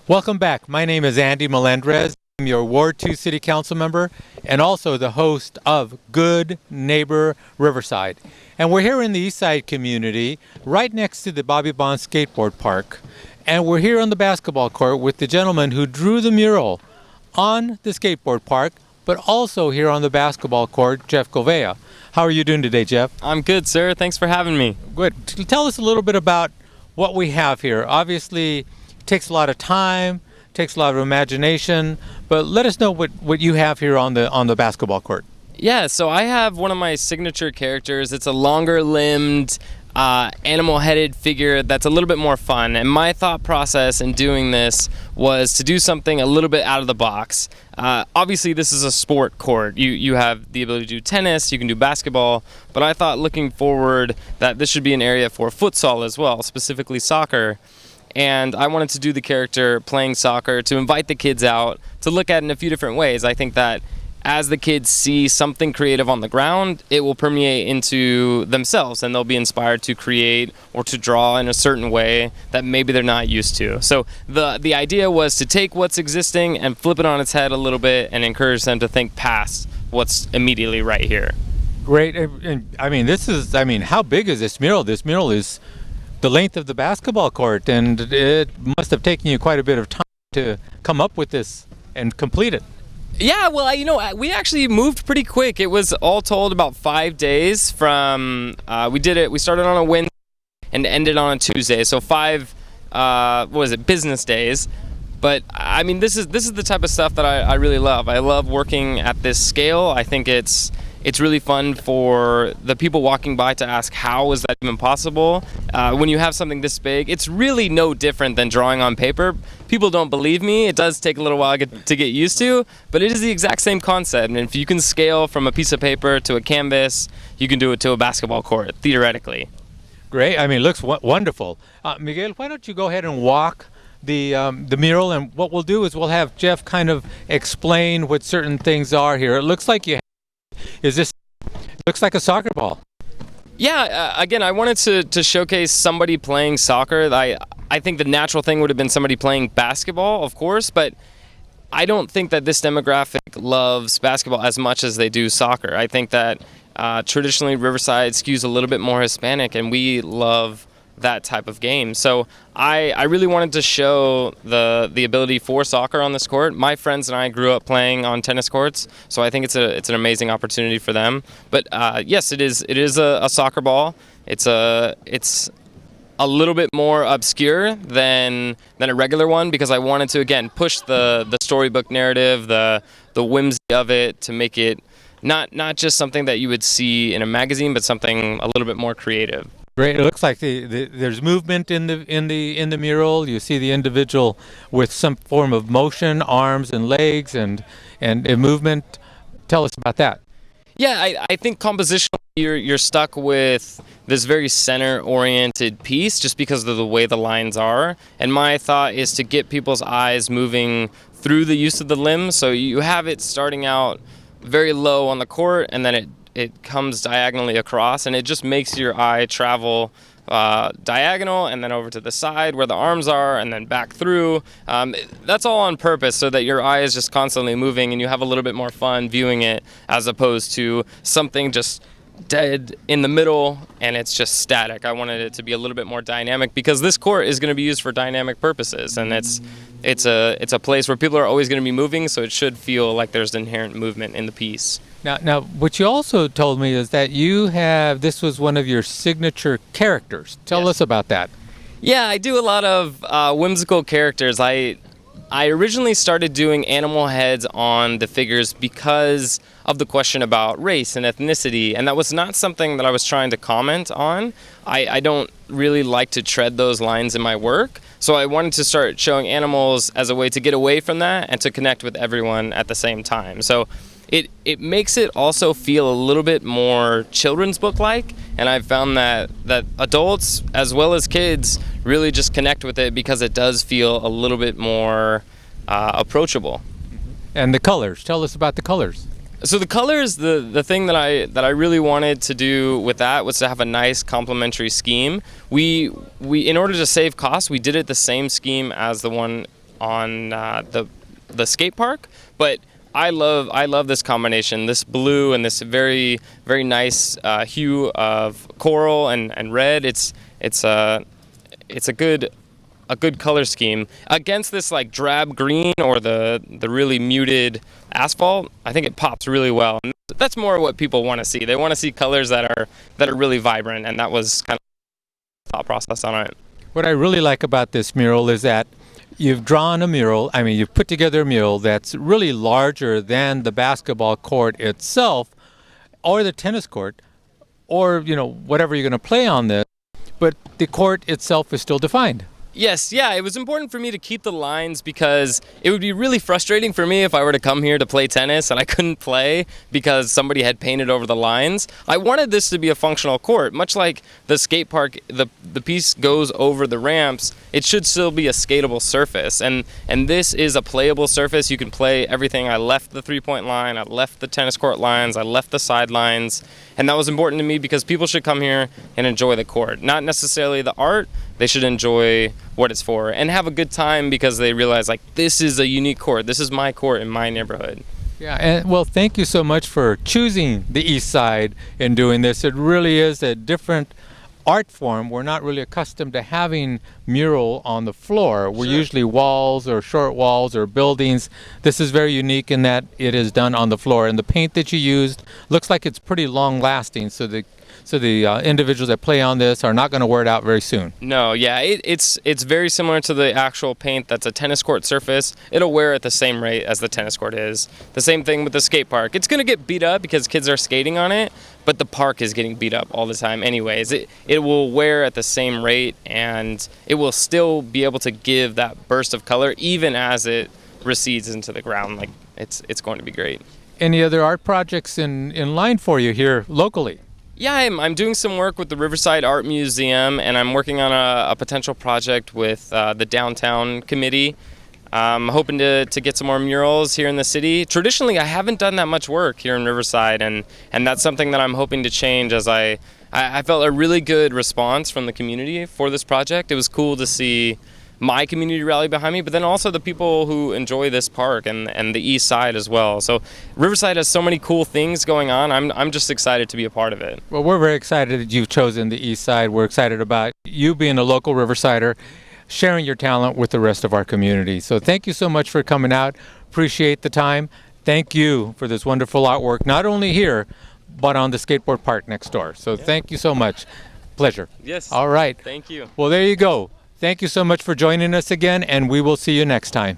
Welcome back. My name is Andy Melendrez. I'm your Ward 2 City Council member and also the host of Good Neighbor Riverside. And we're here in the East Side community, right next to the Bobby Bond Skateboard Park. And we're here on the basketball court with the gentleman who drew the mural on the skateboard park, but also here on the basketball court, Geoff Gouveia. How are you doing today, Geoff? I'm good, sir. Thanks for having me. Good. Tell us a little bit about what we have here. Obviously, it takes a lot of time, takes a lot of imagination, but let us know what you have here on the basketball court. Yeah, so I have one of my signature characters. It's a longer-limbed, animal-headed figure that's a little bit more fun. And my thought process in doing this was to do something a little bit out of the box. Obviously, this is a sport court. You have the ability to do tennis, you can do basketball, but I thought looking forward that this should be an area for futsal as well, specifically soccer. And I wanted to do the character playing soccer to invite the kids out to look at it in a few different ways. I think that as the kids see something creative on the ground, it will permeate into themselves and they'll be inspired to create or to draw in a certain way that maybe they're not used to. So the idea was to take what's existing and flip it on its head a little bit and encourage them to think past what's immediately right here. Great. And how big is this mural? This mural is the length of the basketball court, and it must have taken you quite a bit of time to come up with this and complete it. Yeah, well, we actually moved pretty quick. It was all told about 5 days from, we started on a Wednesday and ended on a Tuesday. So business days. But I mean, this is the type of stuff that I really love. I love working at this scale. I think it's really fun for the people walking by to ask, how is that even possible? When you have something this big, it's really no different than drawing on paper. People don't believe me. It does take a little while to get used to, but it is the exact same concept. And if you can scale from a piece of paper to a canvas, you can do it to a basketball court, theoretically. Great. I mean, it looks wonderful. Miguel, why don't you go ahead and walk the mural, and what we'll do is we'll have Geoff kind of explain what certain things are here. It looks like looks like a soccer ball. Yeah, again, I wanted to showcase somebody playing soccer. I think the natural thing would have been somebody playing basketball, of course, but I don't think that this demographic loves basketball as much as they do soccer. I think that traditionally Riverside skews a little bit more Hispanic, and we love that type of game. So I really wanted to show the ability for soccer on this court. My friends and I grew up playing on tennis courts, so I think it's an amazing opportunity for them. But yes, it is a soccer ball. It's a little bit more obscure than a regular one, because I wanted to again push the storybook narrative, the whimsy of it, to make it not just something that you would see in a magazine, but something a little bit more creative. Great. It looks like there's movement in the mural. You see the individual with some form of motion, arms and legs, and movement. Tell us about that. Yeah, I think compositionally you're stuck with this very center-oriented piece just because of the way the lines are. And my thought is to get people's eyes moving through the use of the limbs. So you have it starting out very low on the court, and then it comes diagonally across, and it just makes your eye travel diagonal and then over to the side where the arms are and then back through. That's all on purpose so that your eye is just constantly moving and you have a little bit more fun viewing it, as opposed to something just dead in the middle and it's just static. I wanted it to be a little bit more dynamic because this court is going to be used for dynamic purposes, and it's a place where people are always going to be moving, so it should feel like there's inherent movement in the piece. Now, what you also told me is that this was one of your signature characters. Tell us about that. Yeah, I do a lot of whimsical characters. I originally started doing animal heads on the figures because of the question about race and ethnicity, and that was not something that I was trying to comment on. I don't really like to tread those lines in my work, so I wanted to start showing animals as a way to get away from that and to connect with everyone at the same time. So it makes it also feel a little bit more children's book-like, and I've found that adults as well as kids really just connect with it because it does feel a little bit more approachable. And the colors. Tell us about the colors. So the colors, the thing that I really wanted to do with that was to have a nice complementary scheme. We in order to save costs, we did it the same scheme as the one on the skate park, but I love this combination, this blue and this very very nice hue of coral and red. It's a good color scheme against this like drab green or the really muted asphalt. I think it pops really well. And that's more what people want to see. They want to see colors that are really vibrant, and that was kind of the thought process on it. What I really like about this mural is that you've drawn a mural, you've put together a mural that's really larger than the basketball court itself or the tennis court or, whatever you're going to play on this, but the court itself is still defined. Yes, yeah, it was important for me to keep the lines because it would be really frustrating for me if I were to come here to play tennis and I couldn't play because somebody had painted over the lines. I wanted this to be a functional court, much like the skate park, the piece goes over the ramps. It should still be a skatable surface, and this is a playable surface. You can play everything. I left the three-point line, I left the tennis court lines, I left the sidelines, and that was important to me because people should come here and enjoy the court, not necessarily the art. They should enjoy what it's for and have a good time because they realize, like, this is a unique court. This is my court in my neighborhood. Yeah, and well, thank you so much for choosing the East Side in doing this. It really is a different art form. We're not really accustomed to having mural on the floor. We're usually walls or short walls or buildings. This is very unique in that it is done on the floor, and the paint that you used looks like it's pretty long lasting, so the individuals that play on this are not going to wear it out very soon. No, yeah, it's very similar to the actual paint that's a tennis court surface. It'll wear at the same rate as the tennis court is. The same thing with the skate park. It's going to get beat up because kids are skating on it, but the park is getting beat up all the time anyways. It will wear at the same rate, and it will still be able to give that burst of color even as it recedes into the ground. Like, it's going to be great. Any other art projects in line for you here locally? Yeah, I'm doing some work with the Riverside Art Museum, and I'm working on a potential project with the downtown committee. I'm hoping to get some more murals here in the city. Traditionally, I haven't done that much work here in Riverside, and that's something that I'm hoping to change as I felt a really good response from the community for this project. It was cool to see my community rally behind me, but then also the people who enjoy this park and the East Side as well. So Riverside has so many cool things going on. I'm just excited to be a part of it. Well, we're very excited that you've chosen the East Side. We're excited about you being a local Riversider, sharing your talent with the rest of our community. So thank you so much for coming out. Appreciate the time. Thank you for this wonderful artwork, not only here, but on the skateboard park next door. So thank you so much. Pleasure. Yes. All right. Thank you. Well, there you go. Thank you so much for joining us again, and we will see you next time.